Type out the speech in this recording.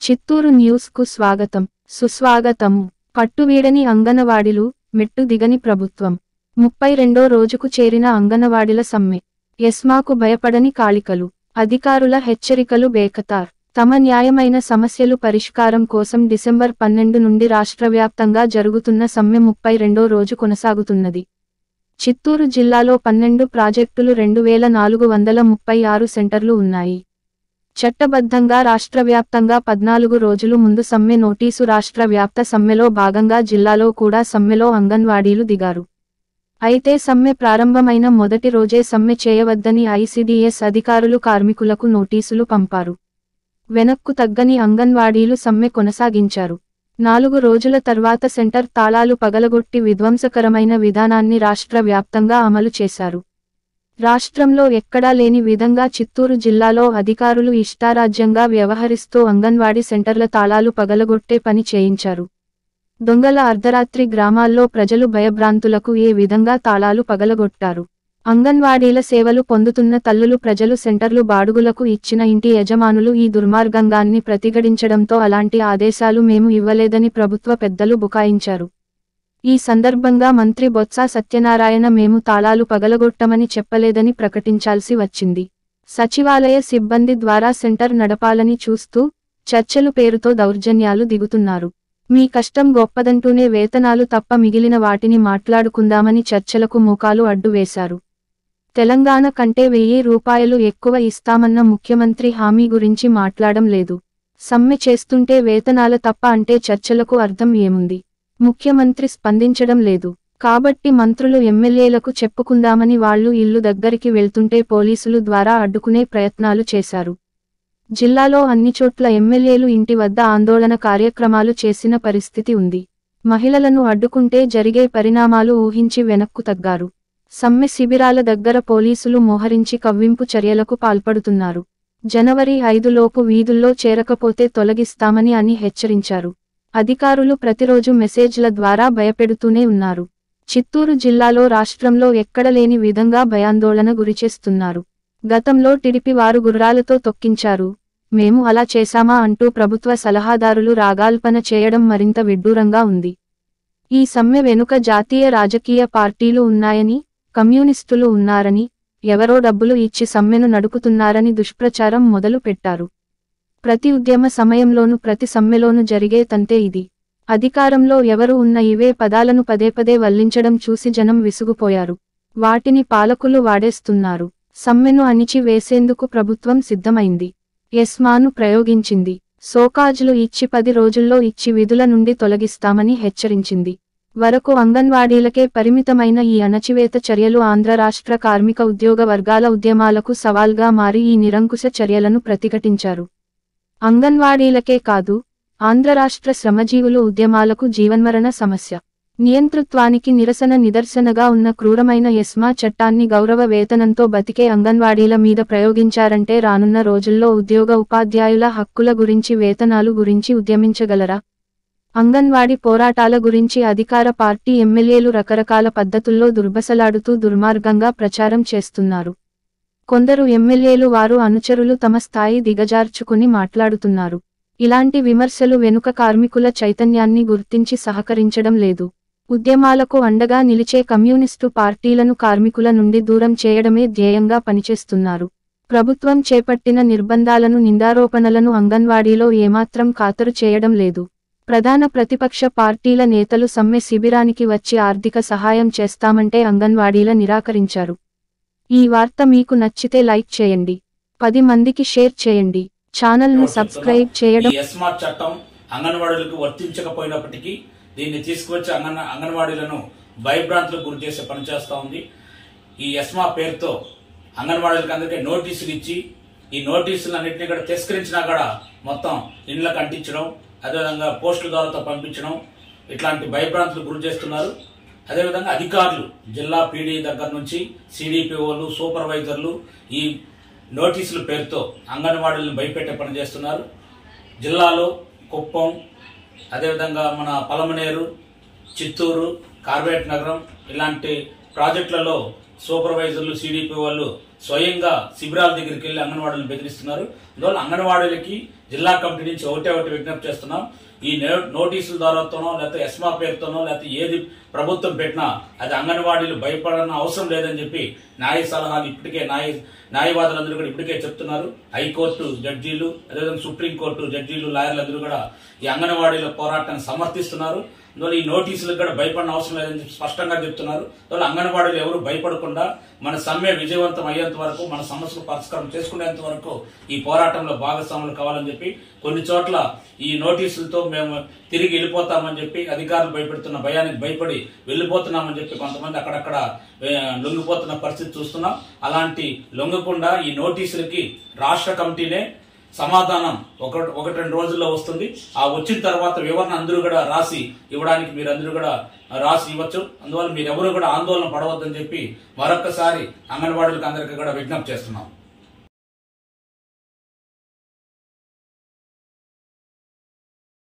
Chittoor news కు స్వాగతం సుస్వాగతం. పట్టువీడని అంగనవాడీలు, మెట్టు దిగని ప్రభుత్వం. 32వ రోజుకు చేరిన అంగనవాడీల సమ్మె. ఎస్మాకు భయపడని కాళికలు. అధికారుల హెచ్చరికలు బేఖతార్. తమ న్యాయమైన సమస్యలు పరిష్కారం కోసం డిసెంబర్ 12 నుండి రాష్ట్రవ్యాప్తంగా జరుగుతున్న సమ్మె 32వ రోజు కొనసాగుతున్నది. చిత్తూరు జిల్లాలో 12 ప్రాజెక్టులు 2436 సెంటర్లు ఉన్నాయి. చట్టబద్ధంగా రాష్ట్రవ్యాప్తంగా 14 రోజులు ముందు సమ్మె నోటీసు. రాష్ట్ర వ్యాప్త సమ్మెలో భాగంగా జిల్లాలో కూడా సమ్మెలో అంగన్వాడీలు దిగారు. అయితే సమ్మె ప్రారంభమైన మొదటి రోజే సమ్మె చేయవద్దని ఐసిడిఎస్ అధికారులు కార్మికులకు నోటీసులు పంపారు. వెనక్కు తగ్గని అంగన్వాడీలు సమ్మె కొనసాగించారు. 4 రోజుల తర్వాత సెంటర్ తాళాలు పగలగొట్టి విధ్వంసకరమైన విధానాన్ని రాష్ట్ర వ్యాప్తంగా అమలు చేశారు. రాష్ట్రంలో ఎక్కడా లేని విధంగా చిత్తూరు జిల్లాలో అధికారులు ఇష్టారాజ్యంగా వ్యవహరిస్తూ అంగన్వాడీ సెంటర్ల తాళాలు పగలగొట్టే పని చేయించారు. దొంగల అర్ధరాత్రి గ్రామాల్లో ప్రజలు భయభ్రాంతులకు ఏ విధంగా తాళాలు పగలగొట్టారు. అంగన్వాడీల సేవలు పొందుతున్న తల్లులు ప్రజలు సెంటర్లు బాడుగులకు ఇచ్చిన ఇంటి యజమానులు ఈ దుర్మార్గంగాన్ని ప్రతిఘటించడంతో అలాంటి ఆదేశాలు మేము ఇవ్వలేదని ప్రభుత్వ పెద్దలు బుకాయించారు. ఈ సందర్భంగా మంత్రి బొత్స సత్యనారాయణ మేము తాళాలు పగలగొట్టమని చెప్పలేదని ప్రకటించాల్సి వచ్చింది. సచివాలయ సిబ్బంది ద్వారా సెంటర్ నడపాలని చూస్తూ చర్చలు పేరుతో దౌర్జన్యాలు దిగుతున్నారు. మీ కష్టం గొప్పదంటూనే వేతనాలు తప్ప మిగిలిన వాటిని మాట్లాడుకుందామని చర్చలకు మోకాలు అడ్డు వేశారు. తెలంగాణ కంటే 1000 రూపాయలు ఎక్కువ ఇస్తామన్న ముఖ్యమంత్రి హామీ గురించి మాట్లాడం లేదు. సమ్మె చేస్తుంటే వేతనాల తప్ప అంటే చర్చలకు అర్థం ఏముంది? ముఖ్యమంత్రి స్పందించడం లేదు. కాబట్టి మంత్రులు ఎమ్మెల్యేలకు చెప్పుకుందామని వాళ్లు ఇల్లు దగ్గరికి వెళ్తుంటే పోలీసులు ద్వారా అడ్డుకునే ప్రయత్నాలు చేశారు. జిల్లాలో అన్ని చోట్ల ఎమ్మెల్యేలు ఇంటి వద్ద ఆందోళన కార్యక్రమాలు చేసిన పరిస్థితి ఉంది. మహిళలను అడ్డుకుంటే జరిగే పరిణామాలు ఊహించి వెనక్కు తగ్గారు. సమ్మె శిబిరాల దగ్గర పోలీసులు మోహరించి కవ్వింపు చర్యలకు పాల్పడుతున్నారు. జనవరి 5 లోపు వీధుల్లో చేరకపోతే తొలగిస్తామని అని హెచ్చరించారు. అధికారులు ప్రతిరోజు మెసేజ్ల ద్వారా భయపెడుతూనే ఉన్నారు. చిత్తూరు జిల్లాలో రాష్ట్రంలో ఎక్కడలేని విధంగా భయాందోళన గురిచేస్తున్నారు. గతంలో టీడీపీ వారు గుర్రాలతో తొక్కించారు, మేము అలా చేశామా అంటూ ప్రభుత్వ సలహాదారులు రాగాల్పన చేయడం మరింత విడ్డూరంగా ఉంది. ఈ సమ్మె వెనుక జాతీయ రాజకీయ పార్టీలు ఉన్నాయని, కమ్యూనిస్టులు ఉన్నారని, ఎవరో డబ్బులు ఇచ్చి సమ్మెను నడుపుతున్నారని దుష్ప్రచారం మొదలు పెట్టారు. ప్రతి ఉద్యమ సమయంలోనూ ప్రతి సమ్మెలోనూ జరిగే తంతే ఇది. అధికారంలో ఎవరు ఉన్న ఇవే పదాలను పదేపదే వల్లించడం చూసి జనం విసుగుపోయారు. వాటిని పాలకులు వాడేస్తున్నారు. సమ్మెను అణిచి వేసేందుకు ప్రభుత్వం సిద్ధమైంది. ఎస్మాను ప్రయోగించింది. సోకాజులు ఇచ్చి 10 రోజుల్లో ఇచ్చి విధుల నుండి తొలగిస్తామని హెచ్చరించింది. వరకు అంగన్వాడీలకే పరిమితమైన ఈ అణచివేత చర్యలు ఆంధ్ర రాష్ట్ర కార్మిక ఉద్యోగ వర్గాల ఉద్యమాలకు సవాల్గా మారి ఈ నిరంకుశ చర్యలను ప్రతిఘటించారు. అంగన్వాడీలకే కాదు, ఆంధ్ర రాష్ట్ర శ్రమజీవులు ఉద్యమాలకు జీవన్మరణ సమస్య. నియంతృత్వానికి నిదర్శనగా ఉన్న క్రూరమైన ఎస్మా చట్టాన్ని గౌరవ వేతనంతో బతికే అంగన్వాడీల మీద ప్రయోగించారంటే రానున్న రోజుల్లో ఉద్యోగ ఉపాధ్యాయుల హక్కుల గురించి వేతనాలు గురించి ఉద్యమించగలరా? అంగన్వాడీ పోరాటాల గురించి అధికార పార్టీ ఎమ్మెల్యేలు రకరకాల పద్ధతుల్లో దుర్బసలాడుతూ దుర్మార్గంగా ప్రచారం చేస్తున్నారు. కొందరు ఎమ్మెల్యేలు వారు అనుచరులు తమ స్థాయి దిగజార్చుకుని మాట్లాడుతున్నారు. ఇలాంటి విమర్శలు వెనుక కార్మికుల చైతన్యాన్ని గుర్తించి సహకరించడం లేదు. ఉద్యమాలకు అండగా నిలిచే కమ్యూనిస్టు పార్టీలను కార్మికుల నుండి దూరం చేయడమే ధ్యేయంగా పనిచేస్తున్నారు. ప్రభుత్వం చేపట్టిన నిర్బంధాలను నిందారోపణలను అంగన్వాడీలో ఏమాత్రం ఖాతరు చేయడం లేదు. ప్రధాన ప్రతిపక్ష పార్టీల నేతలు సమ్మె శిబిరానికి వచ్చి ఆర్థిక సహాయం చేస్తామంటే అంగన్వాడీల నిరాకరించారు. ఈ వార్త మీకు నచ్చితే లైక్ చేయండి, 10 మందికి షేర్ చేయండి, ఛానల్ను సబ్స్క్రైబ్ చేయడం. ఎస్మా చట్టం అంగన్వాడీలకు వర్తించకపోయినప్పటికీ దీన్ని తీసుకువచ్చి అంగన్వాడీలను భయభ్రాంతులకు గురి చేసే పని చేస్తా ఉంది. ఈ ఎస్మా పేరుతో అంగన్వాడీలకు అందరికీ నోటీసులు ఇచ్చి ఈ నోటీసులు అన్నింటినీ కూడా తిరస్కరించినా కూడా మొత్తం ఇండ్లకు అంటించడం, అదేవిధంగా పోస్టుల ద్వారా పంపించడం, ఇట్లాంటి భయభ్రాంతులకు గురి చేస్తున్నారు. అదేవిధంగా అధికారులు జిల్లా పీడీ దగ్గర నుంచి సిడిపిఓలు, సూపర్వైజర్లు ఈ నోటీసుల పేరుతో అంగన్వాడీలను భయపెట్టే పని చేస్తున్నారు. జిల్లాలో కుప్పం, అదేవిధంగా మన పలమనేరు, చిత్తూరు, కార్పొరేట్ నగరం ఇలాంటి ప్రాజెక్టులలో సూపర్వైజర్లు, సిడిపిఓలు స్వయంగా శిబిరాల దగ్గరికి వెళ్లి అంగన్వాడీలను బెదిరిస్తున్నారు. అందువల్ల అంగన్వాడీలకి జిల్లా కమిటీ నుంచి ఒకటి విజ్ఞప్తి చేస్తున్నాం. ఈ నోటీసుల ద్వారాతోనో లేకపోతే ఎస్మా పేరుతోనో లేకపోతే ఏది ప్రభుత్వం పెట్టినా అది అంగన్వాడీలు భయపడాల్సిన అవసరం లేదని చెప్పి న్యాయ సలహాలు ఇప్పటికే న్యాయవాదులందరూ కూడా ఇప్పటికే చెప్తున్నారు. హైకోర్టు జడ్జీలు, అదేవిధంగా సుప్రీంకోర్టు జడ్జీలు, లాయర్లందరూ కూడా ఈ అంగన్వాడీల పోరాటాన్ని సమర్థిస్తున్నారు. అందువల్ల ఈ నోటీసులకు కూడా భయపడిన అవసరం లేదని చెప్పి స్పష్టంగా చెప్తున్నారు. అందువల్ల అంగన్వాడీలు ఎవరు భయపడకుండా మన సమ్మె విజయవంతం అయ్యేంత వరకు, మన సమస్యలు పరిష్కారం చేసుకునేంత వరకు ఈ పోరాటంలో భాగస్వాములు కావాలని చెప్పి, కొన్ని చోట్ల ఈ నోటీసులతో మేము తిరిగి వెళ్ళిపోతామని చెప్పి అధికారులు భయపెడుతున్న భయానికి భయపడి వెళ్ళిపోతున్నామని చెప్పి కొంతమంది అక్కడక్కడ లొంగిపోతున్న పరిస్థితి చూస్తున్నాం. అలాంటి లొంగకుండా ఈ నోటీసులకి రాష్ట్ర కమిటీనే సమాధానం ఒకటి రెండు రోజుల్లో వస్తుంది. ఆ వచ్చిన తర్వాత వివరణ అందరూ కూడా రాసి ఇవ్వడానికి మీరందరూ కూడా రాసి ఇవ్వచ్చు. అందువల్ల మీరెవరూ కూడా ఆందోళన పడవద్దని చెప్పి మరొక్కసారి అంగన్వాడీలకు అందరికీ కూడా విజ్ఞప్తి చేస్తున్నాం.